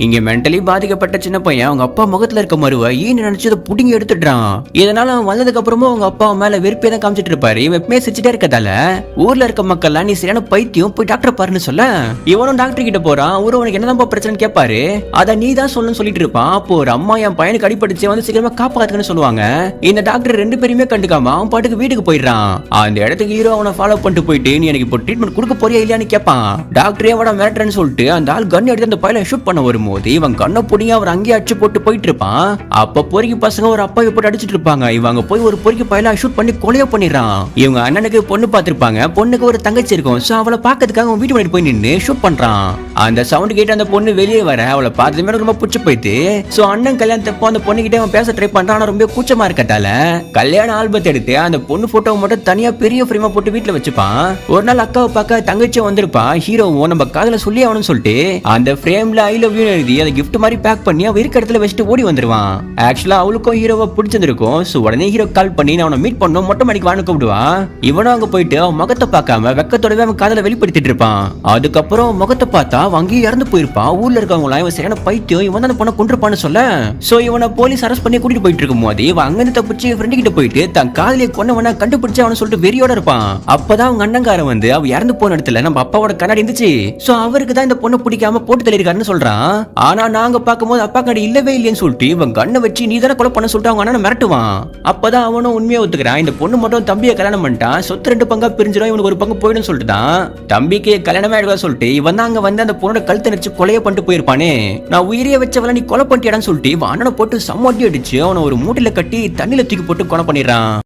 இங்க மென்டலி பாதிக்கப்பட்ட சின்ன பையன் அவங்க அப்பா முகத்துல இருக்க மருவ ஈன்னு நினைச்சதை புடிங்கி எடுத்துட்டான். இதனால அவன் வந்ததுக்கு அப்புறமும் அவங்க அப்பா மேல வெறுப்பே தான் காமிச்சிட்டு இருப்பாரு. இவன் எப்பவுமே சிரிச்சிட்டே இருக்கதால ஊர்ல இருக்க மக்கள் நீ சரியான பைத்தியம், போய் டாக்டர் பாருன்னு சொல்ல இவனும் டாக்டர் கிட்ட போறான். அவரு உனக்கு என்னதான் பிரச்சனை கேட்பாரு. அத நீ தான் சொல்லணும்னு சொல்லிட்டு இருப்பான். அப்போ ஒரு அம்மா என் பையனுக்கு அடிபட்டுச்சு, வந்து சீக்கிரமா காப்பாத்துக்கன்னு சொல்லுவாங்க. இந்த டாக்டர் ரெண்டு பேருமே கண்டுக்காம அவன் பாட்டுக்கு வீட்டுக்கு போயிடுறான். அந்த இடத்துக்கு ஹீரோ அவனை ஃபாலோ பண்ணிட்டு போயிட்டு நீ எனக்கு இப்போ ட்ரீட்மெண்ட் கொடுக்க போறியா இல்லையான்னு கேட்பான். டாக்டரே அவட மிரட்டுறேன்னு சொல்லிட்டு அந்த ஆள் கன் எடுத்து அந்த பையனை ஷூட் பண்ண வரும்போது இவன் கண்ணை புடிங்க அவர் அங்கேயே அடிச்சு போட்டு போயிட்டு இருப்பான். அப்ப பொறுக்கி பசங்க ஒரு அப்பாவை போட்டு அடிச்சிட்டு இருப்பாங்க. இவங்க போய் ஒரு பொறுக்கி பையல ஷூட் பண்ணி கொலையா பண்ணிடுறான். இவங்க அண்ணனுக்கு பொண்ணு பார்த்திருப்பாங்க. பொண்ணுக்கு ஒரு தங்கச்சி இருக்கும். சோ அவளை பாக்கிறதுக்காக அவன் வீட்டு முன்னாடி போய் நின்று ஷூட் பண்றான். அந்த சவுண்ட் கேட்டு அந்த பொண்ணு வெளியே வர அவளை பார்த்ததுமே ரொம்ப புடிச்சு போயிட்டு சோ அண்ணன் கல்யாணத்தப்போ அந்த பொண்ணு கிட்ட அவன் பேச ட்ரை பண்றான். ஆனா ரொம்ப கூச்சமா இருக்கட்டால கல்யாண ஆல்பத்தை எடுத்து அந்த பொண்ணு போட்டோவை மட்டும் தனியா பெரிய ஃப்ரேமா போட்டு வீட்டுல வச்சுப்பான். ஒரு நாள் அக்காவை பார்க்க தங்கச்சியும் வந்திருப்பா. ஹீரோவும் நம்ம காதல சொல்லி ஆகணும்னு சொல்லிட்டு அந்த ஃப்ரேம்ல ஐ லவ் யூ எழுதி அதை கிஃப்ட் மாதிரி பேக் பண்ணி அவ இருக்க இடத்துல வச்சுட்டு ஓடி வந்துருவான். ஆக்சுவலா அவளுக்கும் ஹீரோவை பிடிச்சிருக்கும். சோ உடனே ஹீரோ கால் பண்ணி நான் அவனை மீட் பண்ணணும் மொட்டை மாடிக்கு வான்னு கூப்பிடுவான். இவனும் அங்க போயிட்டு அவன் முகத்தை பார்க்காம வெக்கத்தோடவே அவன் காதல வெளிப்படுத்திட்டு இருப்பான். அதுக்கப்புறம் முகத்தை பார்த்தா அங்கேயே இறந்து போயிருப்பான். ஊர்ல இருக்கவங்களாம் இவன் சரியான பைத்தியம், இவன் தான் அந்த பொண்ணை கொண்டிருப்பான்னு சொல்ல சோ இவனை போலீஸ் அரெஸ்ட் பண்ணி கூட்டிட்டு போயிட்டு இருக்கும் போது இவன் அங்கிருந்து தப்பிச்சு ஃப்ரெண்டு கிட்ட போயிட்டு தன் காதலியை கொன்னவன கண்டுபிடிச்சு அவனை சொல்லிட்டு வெறியோட இருப்பான். அப்பதான் அவங்க அண்ணங்காரன் வந்து அவ இறந்து போன இடத்துல நம்ம அப்பாவோட கண்ணாடி இருந்துச்சு. சோ அவருக்கு தான் இந்த பொண்ணை பிடிக்காம போட்டு தள்ளிருக்காருன்னு சொல்றான். ஆனா நாங்க பார்க்கும்போது அப்பா கண்ணாடி இல்லவே இல்லைன்னு சொல்லிட்டு இவன் கண்ணை வச்சு நீ தானே கொலை பண்ண சொல்லிட்டு அவங்க அண்ணனை மிரட்டுவான். அப்பதான் அவனும் உண்மையை ஒத்துக்கிறான். இந்த பொண்ணு மட்டும் தம்பியை கல்யாணம் பண்ணிட்டான், சொத்து 2 பங்கா பிரிஞ்சிடும், இவனுக்கு ஒரு பங்கு போயிடும் சொல்லிட்டு தான் தம்பிக்கு கல்யாணமே ஆயிடுவா சொல்லிட்டு இவன் தான் அங்க வந்து அந்த பொண்ணோட கழுத்தை நடிச்சு கொலையை பண்ணிட்டு போயிருப்பானே. நான் உயிரியை வச்சவள நீ கொலை பண்ணிட்டியான்னு சொல்லிட்டு இவன் அண்ணனை போட்டு சம்மட்டி அடிச்சு அவனை ஒரு மூட்டையில கட்டி தண்ணியில தூக்கி போட்டு கொலை பண்ணிடுறான்.